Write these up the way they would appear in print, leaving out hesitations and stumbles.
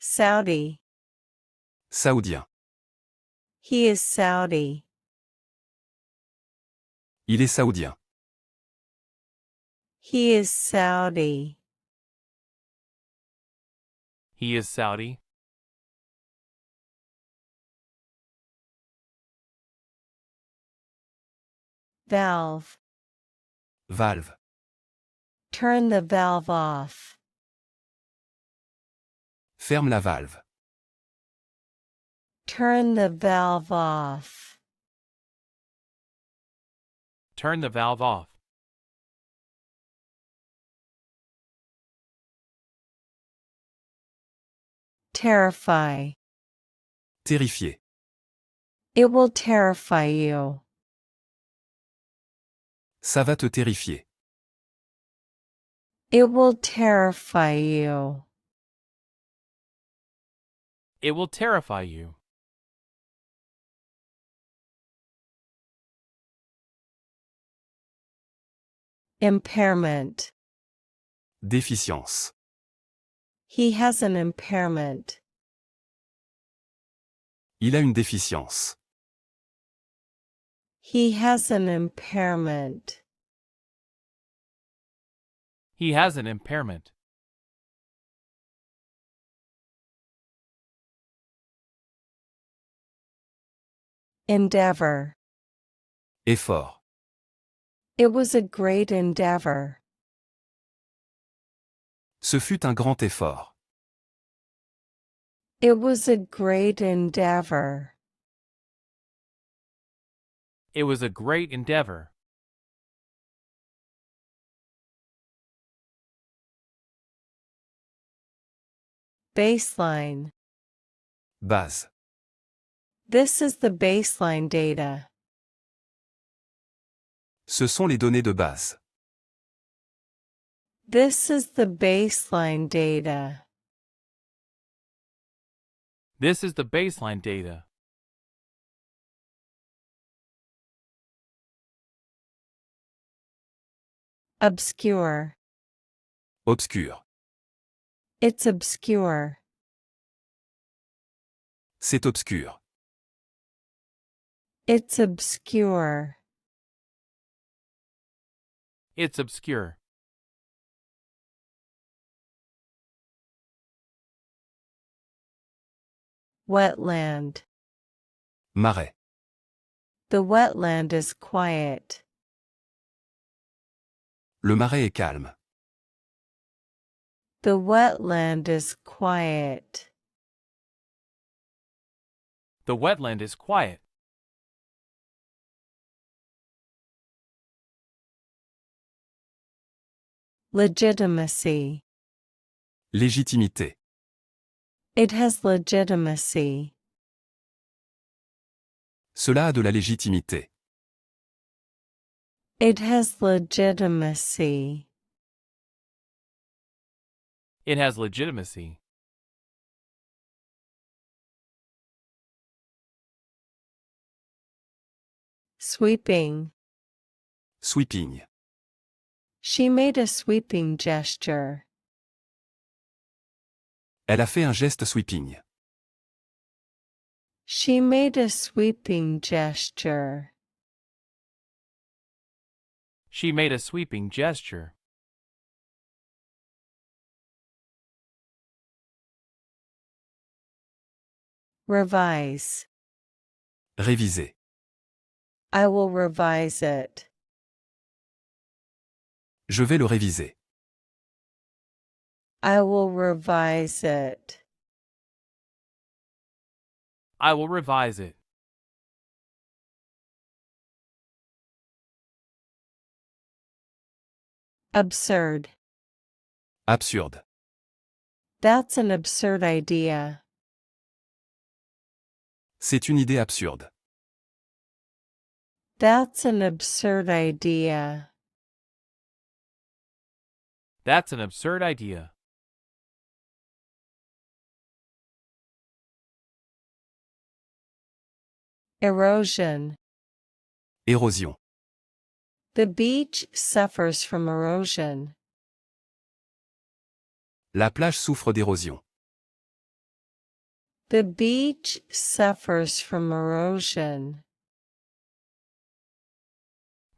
Saudi. Saoudien. He is Saudi. Il est saoudien. He is Saudi. He is Saudi. Valve. Valve. Turn the valve off. Ferme la valve. Turn the valve off. Turn the valve off. Terrify. Terrifier. It will terrify you. Ça va te terrifier. It will terrify you. It will terrify you. Impairment. Déficience. He has an impairment. Il a une déficience. He has an impairment. He has an impairment. Endeavor. Effort. It was a great endeavor. Ce fut un grand effort. It was a great endeavor. It was a great endeavor. Baseline. Base. This is the baseline data. Ce sont les données de base. This is the baseline data. This is the baseline data. Obscure. Obscur. It's obscure. C'est obscur. It's obscure. It's obscure. Wetland. Marais. The wetland is quiet. Le marais est calme. The wetland is quiet. The wetland is quiet. Legitimacy. Légitimité. It has legitimacy. Cela a de la légitimité. It has legitimacy. It has legitimacy. Sweeping. Sweeping. She made a sweeping gesture. Elle a fait un geste sweeping. She made a sweeping gesture. She made a sweeping gesture. Revise. Réviser. I will revise it. Je vais le réviser. I will revise it. I will revise it. Absurd. Absurde. That's an absurd idea. C'est une idée absurde. That's an absurd idea. That's an absurd idea. Erosion. Érosion. The beach suffers from erosion. La plage souffre d'érosion. The beach suffers from erosion.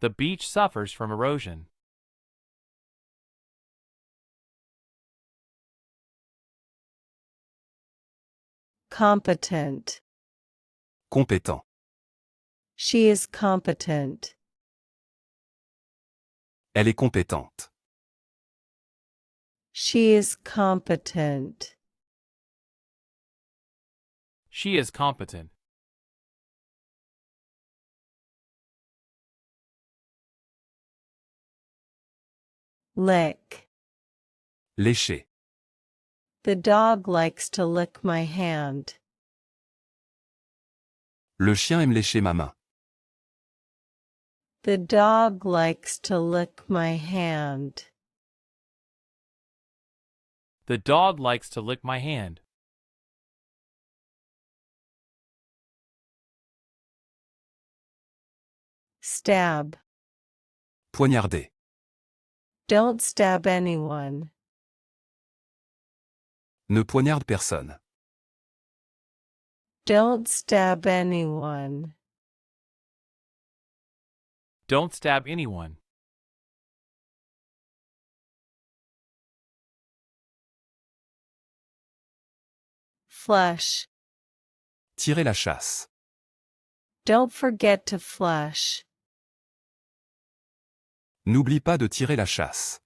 The beach suffers from erosion. Competent. Compétent. She is competent. Elle est compétente. She is competent. She is competent. Lick. Lécher. The dog likes to lick my hand. Le chien aime lécher ma main. The dog likes to lick my hand. The dog likes to lick my hand. Stab. Poignarder. Don't stab anyone. Ne poignarde personne. Don't stab anyone. Don't stab anyone. Flush. Tirer la chasse. Don't forget to flush. N'oublie pas de tirer la chasse.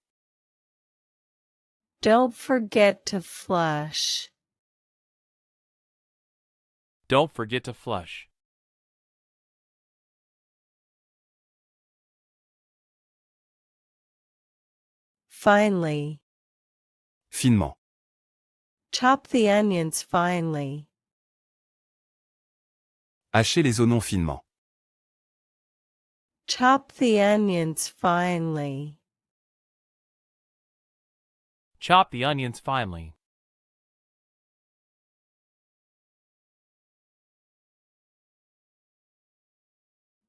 Don't forget to flush. Don't forget to flush. Finely. Finement. Chop the onions finely. Hacher les oignons finement. Chop the onions finely. Chop the onions finely.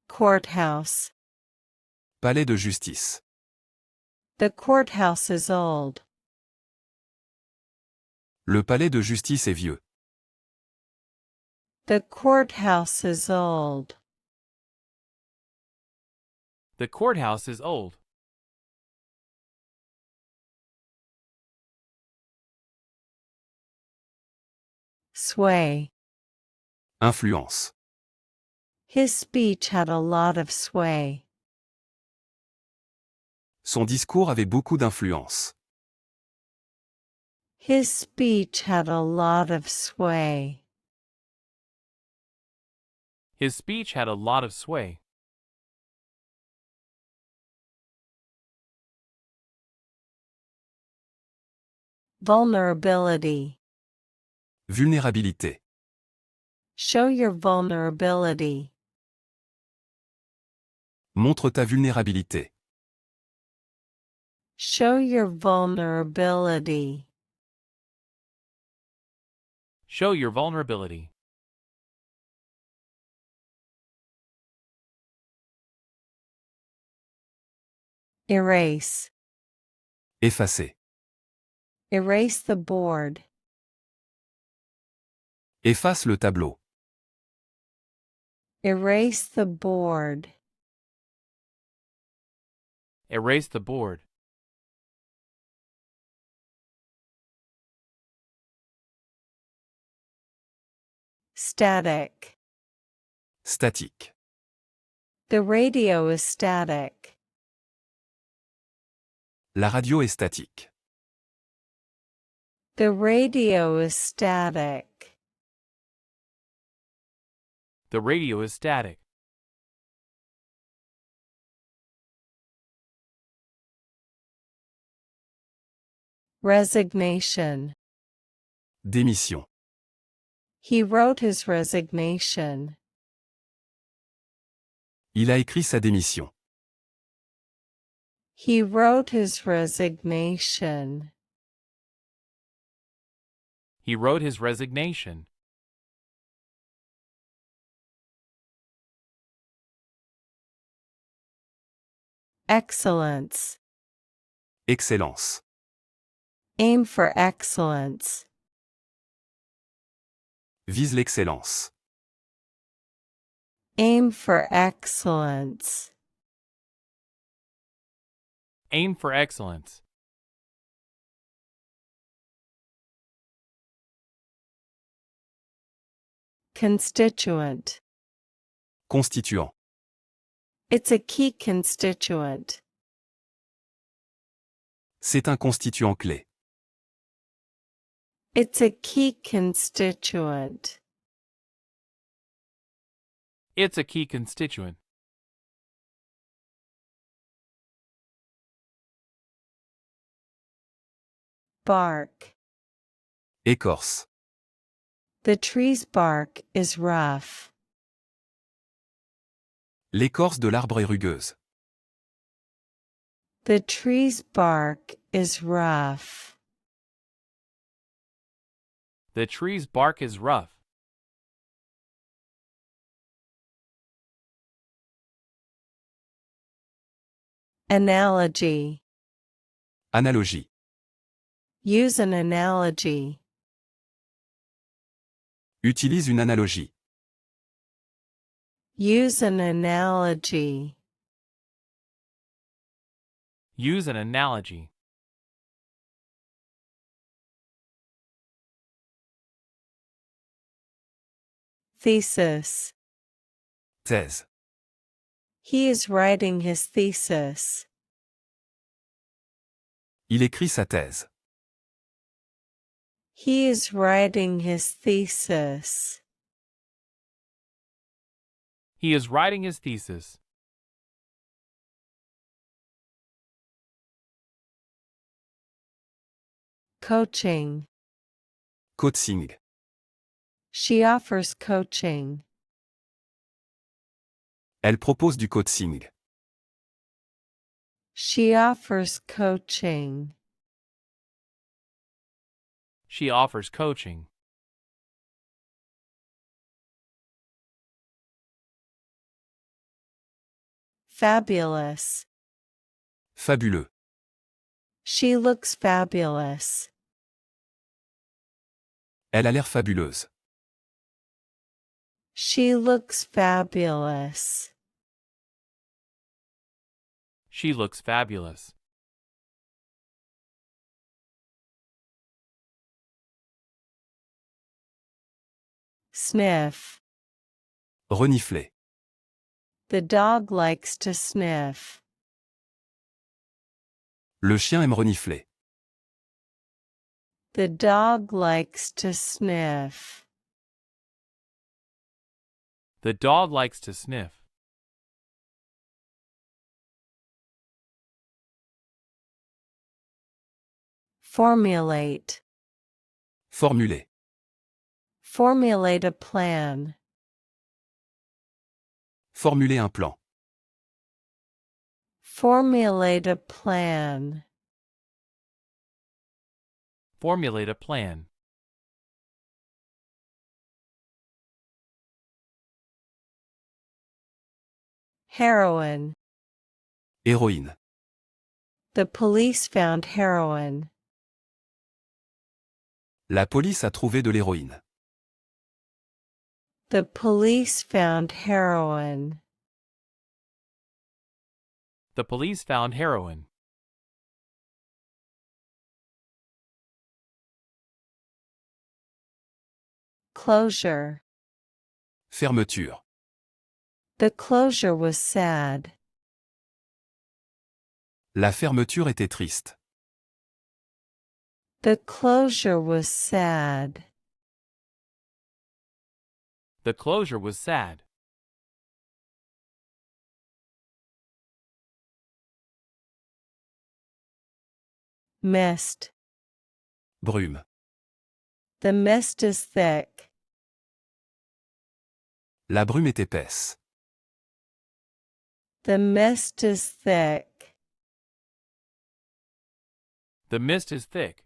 Courthouse. Palais de justice. The courthouse is old. Le palais de justice est vieux. The courthouse is old. The courthouse is old. Sway. Influence. His speech had a lot of sway. Son discours avait beaucoup d'influence. His speech had a lot of sway. His speech had a lot of sway. Vulnerability. Vulnérabilité. Show your vulnerability. Montre ta vulnérabilité. Show your vulnerability. Show your vulnerability. Erase. Effacer. Erase the board. Efface le tableau. Erase the board. Erase the board. Static. Statique. The radio is static. La radio est statique. The radio is static. The radio is static. Resignation. Démission. He wrote his resignation. Il a écrit sa démission. He wrote his resignation. He wrote his resignation. Excellence. Excellence. Aim for excellence. Vise l'excellence. Aim for excellence. Aim for excellence. Constituent. Constituant. It's a key constituent. C'est un constituant clé. It's a key constituent. It's a key constituent. Bark. Écorce. The tree's bark is rough. L'écorce de l'arbre est rugueuse. The tree's bark is rough. The tree's bark is rough. Analogy. Analogie. Use an analogy. Utilise une analogie. Use an analogy. Use an analogy. Thesis. Thèse. He is writing his thesis. Il écrit sa thèse. He is writing his thesis. He is writing his thesis. Coaching. Coaching. She offers coaching. Elle propose du coaching. She offers coaching. She offers coaching. Fabulous. Fabuleux. She looks fabulous. Elle a l'air fabuleuse. She looks fabulous. She looks fabulous. Sniff. Renifler. The dog likes to sniff. Le chien aime renifler. The dog likes to sniff. The dog likes to sniff. Formulate. Formuler. Formulate a plan. Formuler un plan. Formulate a plan. Formulate a plan. Heroin. Héroïne. The police found heroin. La police a trouvé de l'héroïne. The police found heroin. The police found heroin. Closure. Fermeture. The closure was sad. La fermeture était triste. The closure was sad. The closure was sad. Mist. Brume. The mist is thick. La brume est épaisse. The mist is thick. The mist is thick.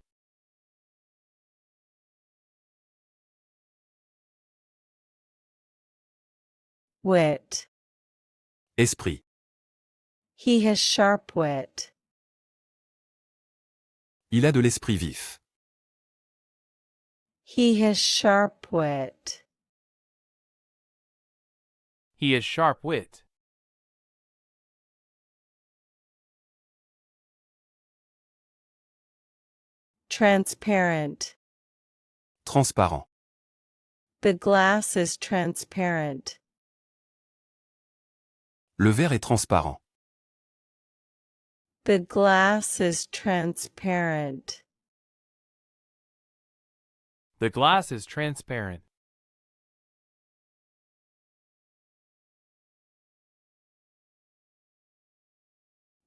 Wit. Esprit. He has sharp wit. Il a de l'esprit vif. He has sharp wit. He has sharp wit. Transparent. Transparent. The glass is transparent. Le verre est transparent. The glass is transparent. The glass is transparent.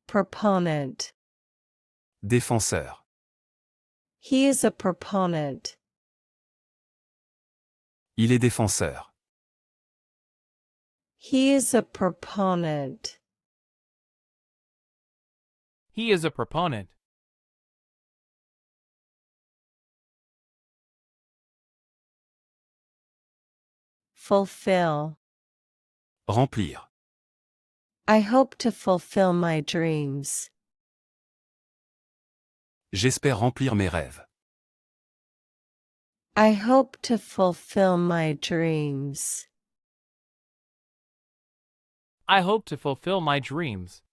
Proponent. Défenseur. He is a proponent. Il est défenseur. He is a proponent. He is a proponent. Fulfill. Remplir. I hope to fulfill my dreams. J'espère remplir mes rêves. I hope to fulfill my dreams. I hope to fulfill my dreams.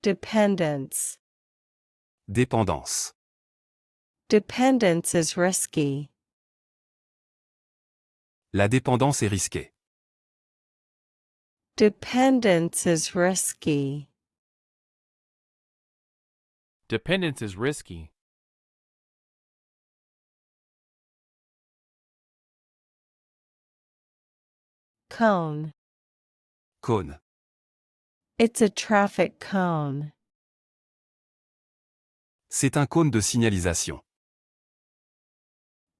Dependence. Dépendance. Dependence is risky. La dépendance est risquée. Dependence is risky. Dependence is risky. Cone. Cône. It's a traffic cone. C'est un cône de signalisation.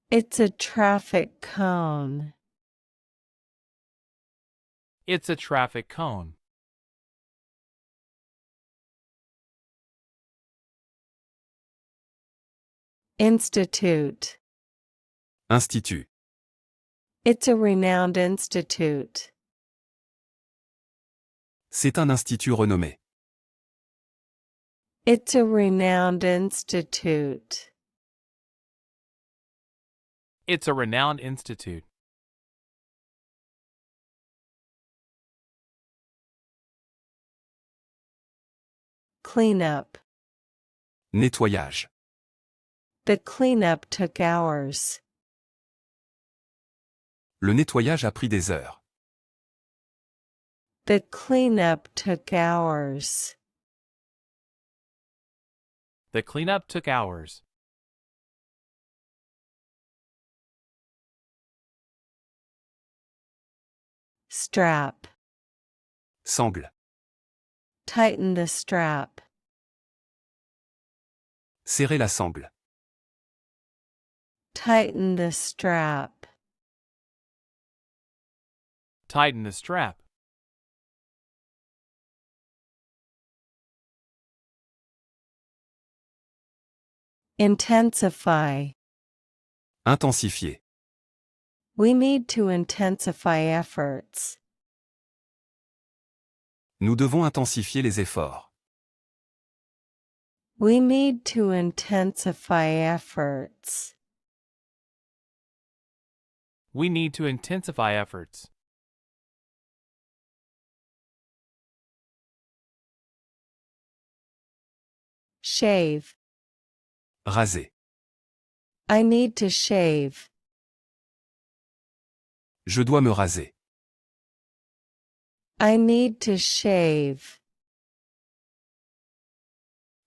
It's a traffic cone. It's a traffic cone. Institute. Institut. It's a renowned institute. C'est un institut renommé. It's a renowned institute. It's a renowned institute. Cleanup. Nettoyage. The cleanup took hours. Le nettoyage a pris des heures. The cleanup took hours. The cleanup took hours. Strap. Sangle. Tighten the strap. Serrer la sangle. Tighten the strap. Tighten the strap. Intensify. Intensifier. We need to intensify efforts. Nous devons intensifier les efforts. We need to intensify efforts. We need to intensify efforts. Shave. Raser. I need to shave. Je dois me raser. I need to shave.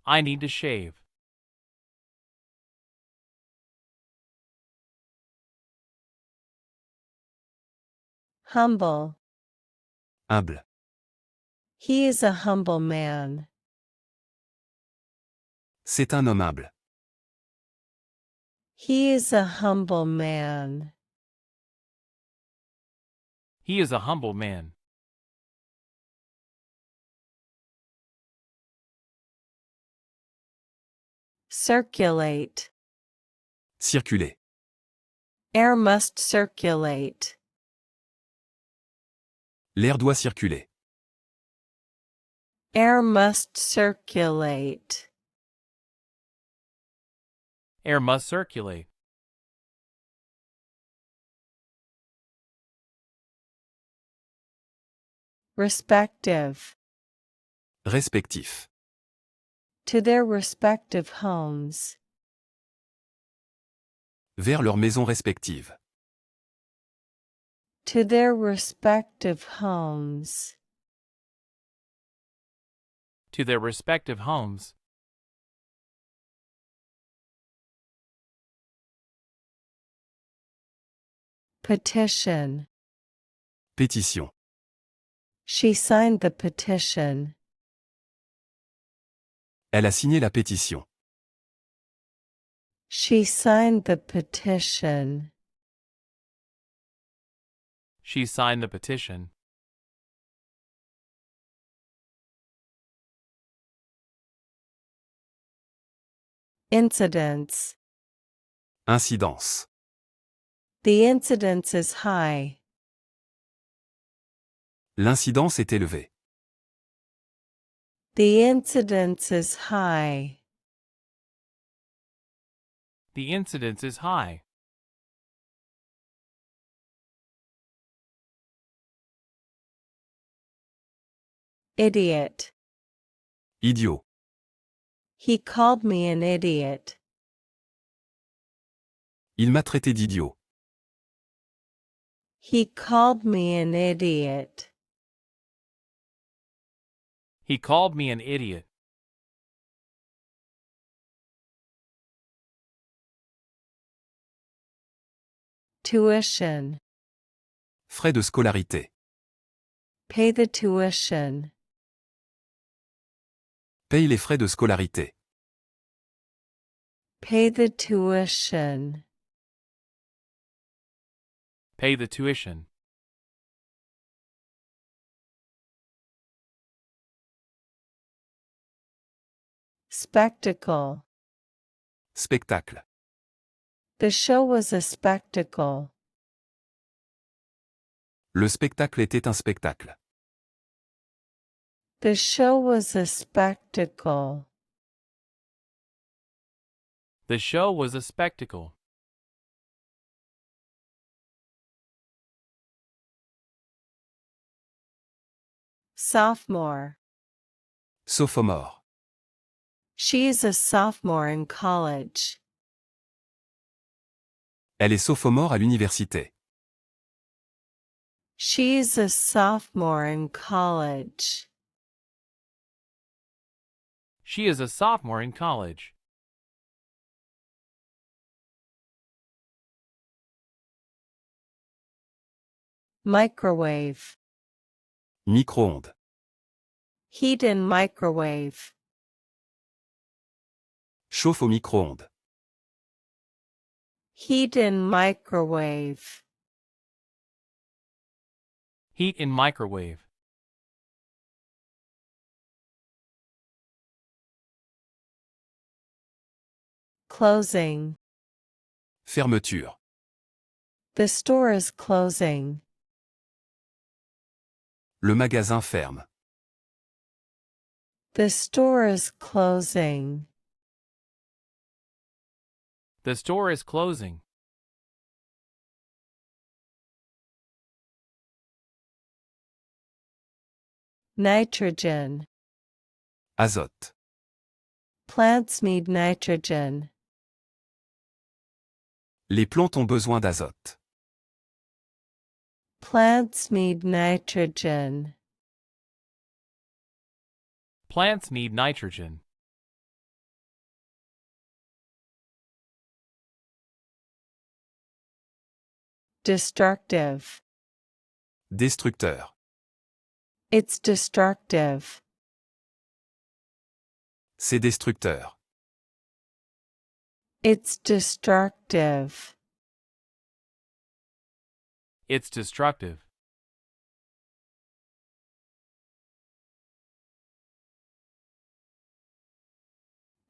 I need to shave. Humble. Humble. He is a humble man. C'est un homme humble. He is a humble man. He is a humble man. Circulate. Circuler. Air must circulate. L'air doit circuler. Air must circulate. Air must circulate. Respective. Respectif. To their respective homes. Vers leurs maisons respectives. To their respective homes. To their respective homes. Petition. Pétition. She signed the petition. Elle a signé la pétition. She signed the petition. She signed the petition. Incidence. Incidence. The incidence is high. L'incidence est élevée. The incidence is high. The incidence is high. Idiot. Idiot. He called me an idiot. Il m'a traité d'idiot. He called me an idiot. He called me an idiot. Tuition. Frais de scolarité. Pay the tuition. Paye les frais de scolarité. Pay the tuition. Pay the tuition. Spectacle. Spectacle. The show was a spectacle. Le spectacle était un spectacle. The show was a spectacle. The show was a spectacle. Sophomore. Sophomore. She is a sophomore in college. Elle est sophomore à l'université. She is a sophomore in college. She is a sophomore in college. Microwave. Micro-ondes. Heat in microwave. Chauffe au micro-ondes. Heat in microwave. Heat in microwave. Closing. Fermeture. The store is closing. Le magasin ferme. The store is closing. The store is closing. Nitrogen. Azote. Plants need nitrogen. Les plantes ont besoin d'azote. Plants need nitrogen. Plants need nitrogen. Destructive. Destructeur. It's destructive. C'est destructeur. It's destructive. It's destructive.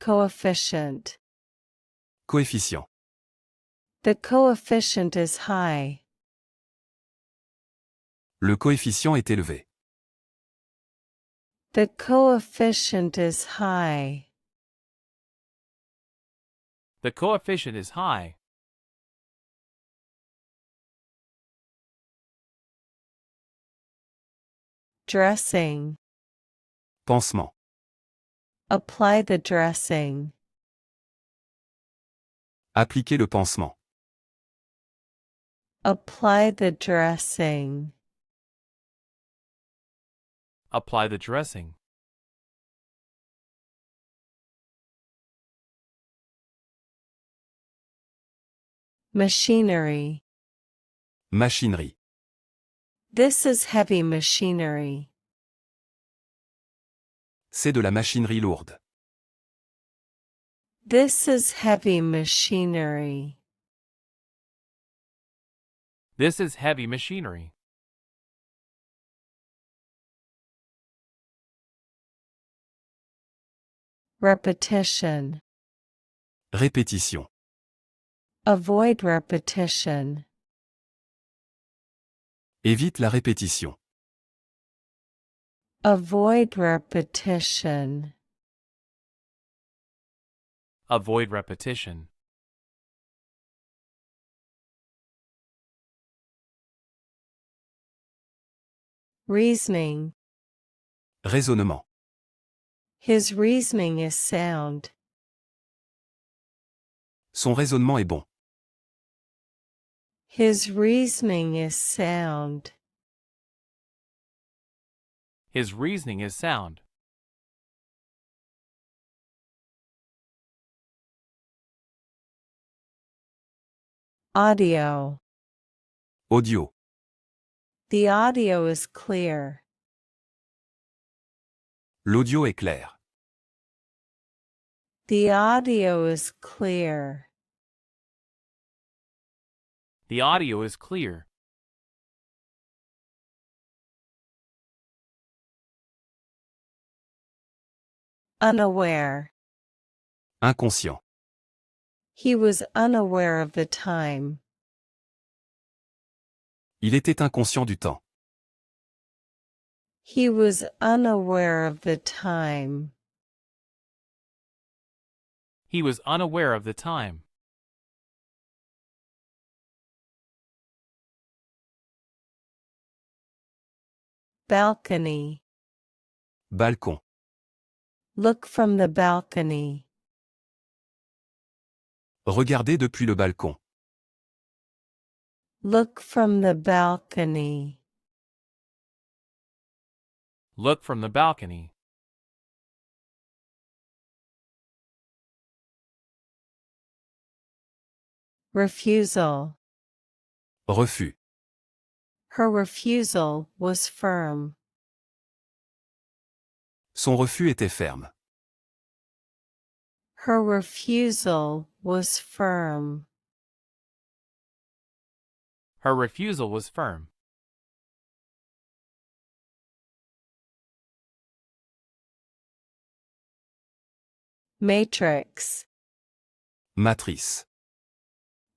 Coefficient. Coefficient. The coefficient is high. Le coefficient est élevé. The coefficient is high. The coefficient is high. Dressing. Pansement. Apply the dressing. Appliquer le pansement. Apply the dressing. Apply the dressing. Machinery. Machinerie. This is heavy machinery. C'est de la machinerie lourde. This is heavy machinery. This is heavy machinery. Repetition. Répétition. Avoid repetition. Évite la répétition. Avoid repetition. Avoid repetition. Reasoning. Raisonnement. His reasoning is sound. Son raisonnement est bon. His reasoning is sound. His reasoning is sound. Audio. Audio. The audio is clear. L'audio est clair. The audio is clear. The audio is clear. Unaware. Inconscient. He was unaware of the time. Il était inconscient du temps. He was unaware of the time. He was unaware of the time. Balcony. Balcon. Look from the balcony. Regardez depuis le balcon. Look from the balcony. Look from the balcony. Refusal. Refus. Her refusal was firm. Son refus était ferme. Her refusal was firm. Her refusal was firm. Matrix. Matrice.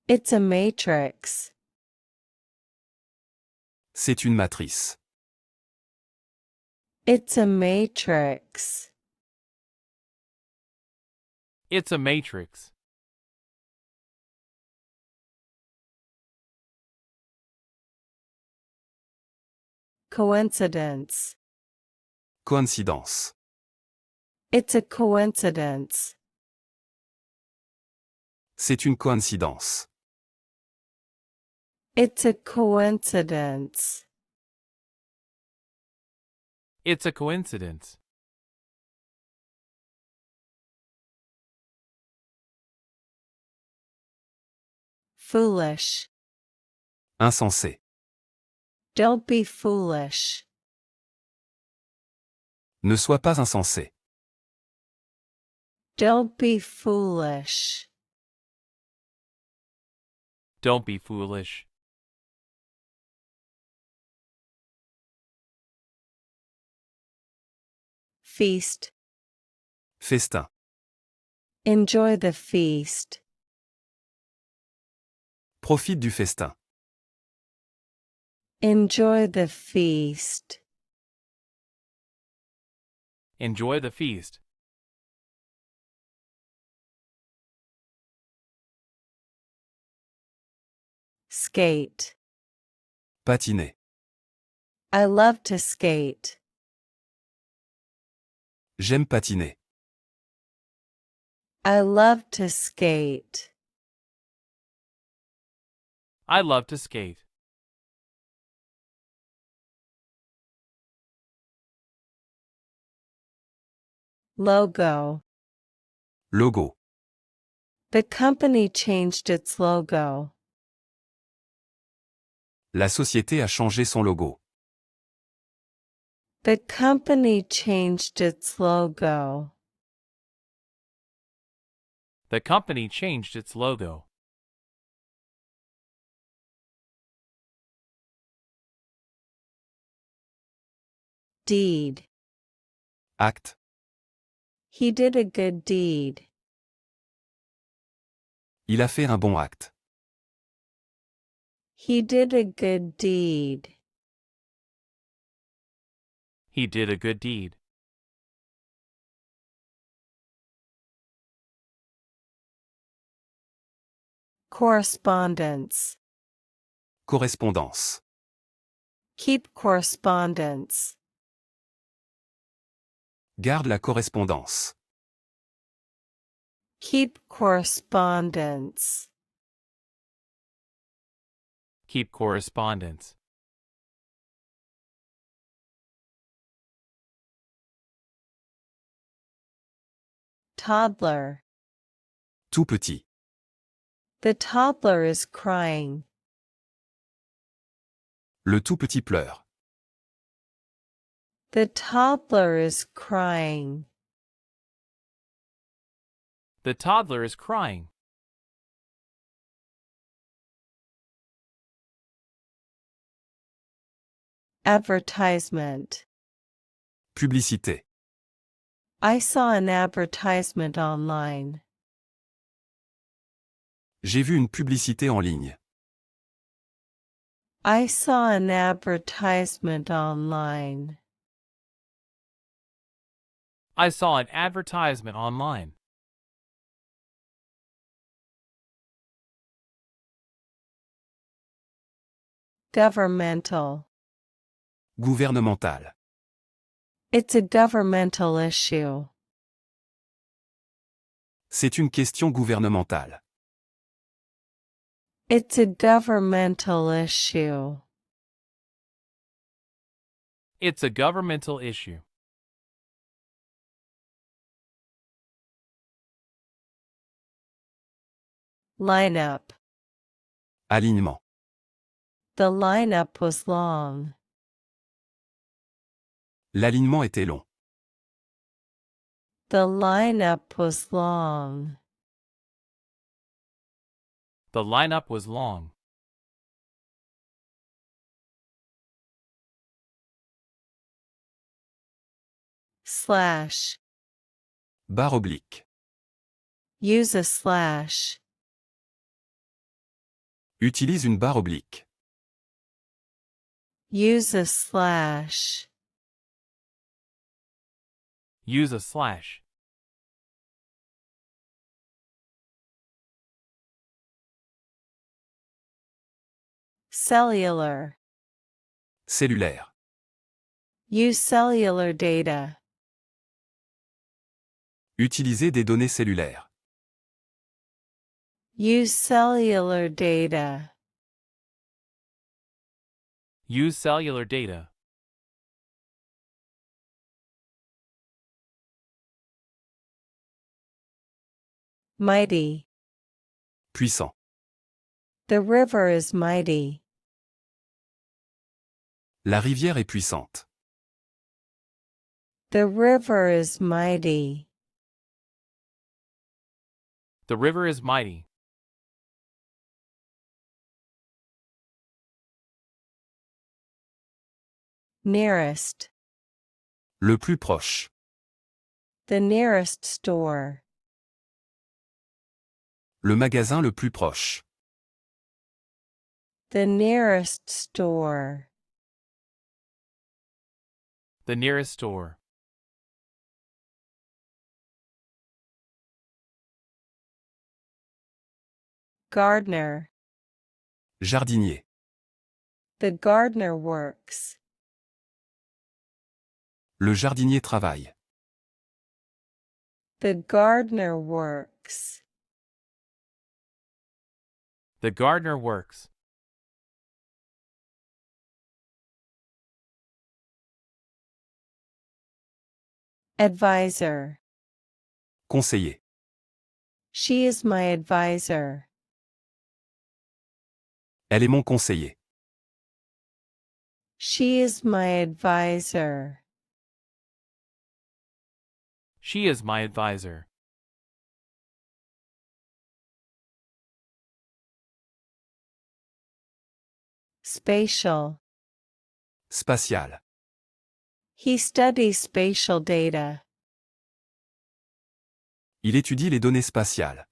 It's a matrix. C'est une matrice. It's a matrix. It's a matrix. Coincidence. Coïncidence. It's a coincidence. C'est une coïncidence. It's a coincidence. It's a coincidence. Foolish. Insensé. Don't be foolish. Ne sois pas insensé. Don't be foolish. Don't be foolish. Feast. Festin. Enjoy the feast. Profite du festin. Enjoy the feast. Enjoy the feast. Skate. Patiner. I love to skate. J'aime patiner. I love to skate. I love to skate. Logo. Logo. The company changed its logo. La société a changé son logo. The company changed its logo. The company changed its logo. Deed. Acte. He did a good deed. Il a fait un bon acte. He did a good deed. He did a good deed. Correspondence. Correspondance. Keep correspondence. Garde la correspondance. Keep correspondence. Keep correspondence. Toddler. Tout petit. The toddler is crying. Le tout petit pleure. The toddler is crying. The toddler is crying. Advertisement. Publicité. I saw an advertisement online. J'ai vu une publicité en ligne. I saw an advertisement online. I saw an advertisement online. Governmental. Gouvernemental. It's a governmental issue. C'est une question gouvernementale. It's a governmental issue. It's a governmental issue. Lineup. Alignement. The lineup was long. L'alignement était long. The lineup was long. The lineup was long. Slash. Barre oblique. Use a slash. Utilise une barre oblique. Use a slash. Use a slash. Cellular. Cellulaire. Use cellular data. Utiliser des données cellulaires. Use cellular data. Use cellular data. Mighty. Puissant. The river is mighty. La rivière est puissante. The river is mighty. The river is mighty. Nearest. Le plus proche. The nearest store. Le magasin le plus proche. The nearest store. The nearest store. Gardener. Jardinier. The gardener works. Le jardinier travaille. The gardener works. The gardener works. Advisor. Conseiller. She is my advisor. Elle est mon conseiller. She is my advisor. She is my advisor. Spatial. Spatial. He studies spatial data. Il étudie les données spatiales.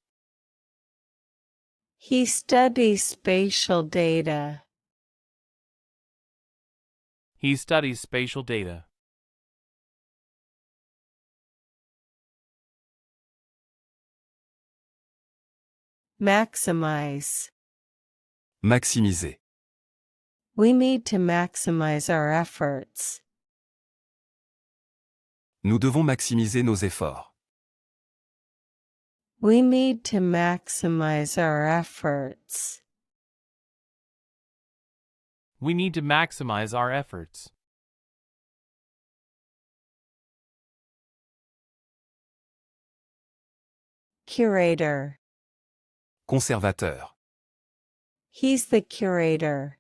He studies spatial data. He studies spatial data. Maximize. Maximiser. We need to maximize our efforts. Nous devons maximiser nos efforts. We need to maximize our efforts. We need to maximize our efforts. Curator. Conservateur. He's the curator.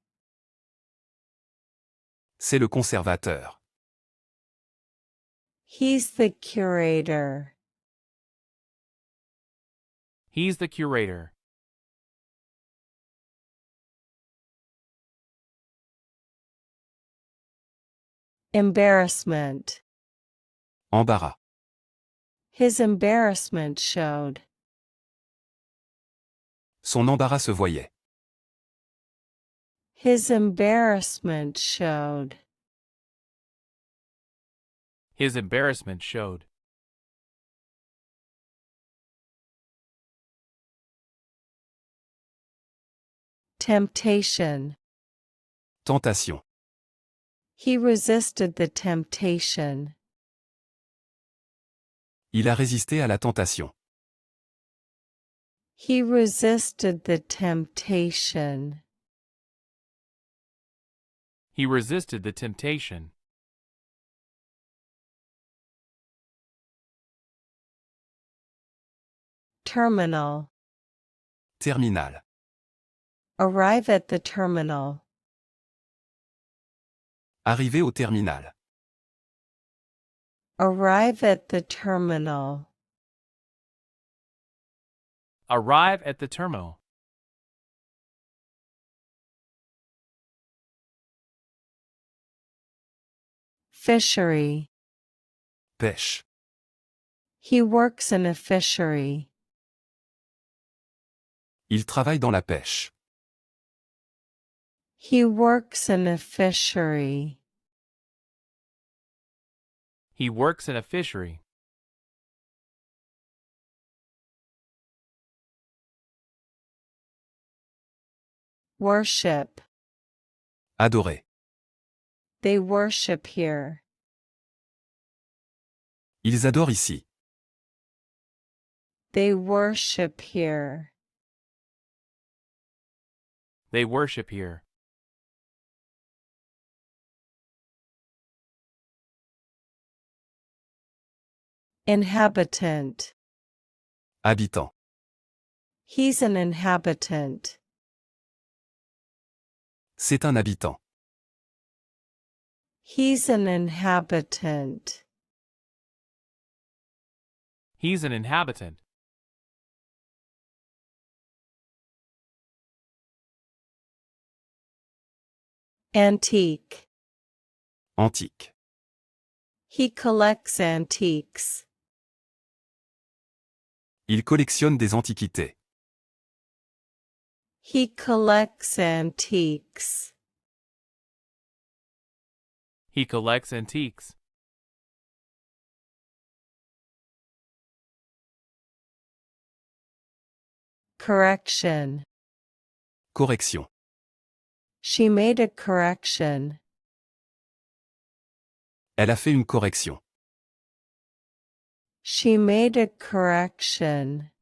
C'est le conservateur. He's the curator. He's the curator. Embarrassment. Embarras. His embarrassment showed. Son embarras se voyait. His embarrassment showed. His embarrassment showed. Temptation. Tentation. He resisted the temptation. Il a résisté à la tentation. He resisted the temptation. He resisted the temptation. Terminal. Terminal. Arrive at the terminal. Arriver au terminal. Arrive at the terminal. Arrive at the terminal. Fishery. Pêche. He works in a fishery. Il travaille dans la pêche. He works in a fishery. He works in a fishery. Worship. Adorer. They worship here. Ils adorent ici. They worship here. They worship here. Inhabitant. Habitant. He's an inhabitant. C'est un habitant. He's an inhabitant. He's an inhabitant. Antique. Antique. He collects antiques. Il collectionne des antiquités. He collects antiques. He collects antiques. Correction. Correction. She made a correction. Elle a fait une correction. She made a correction.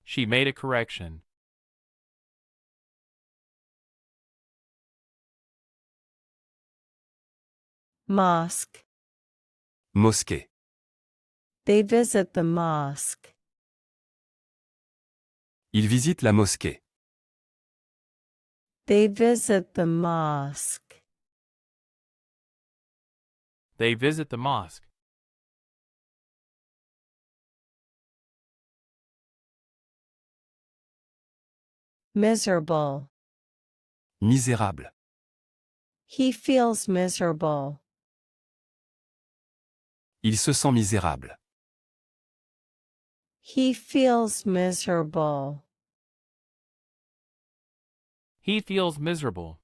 She made a correction. Mosque. Mosquée. They visit the mosque. Il visite la mosquée. They visit the mosque. They visit the mosque. Miserable. Misérable. He feels miserable. Il se sent misérable. He feels miserable. He feels miserable.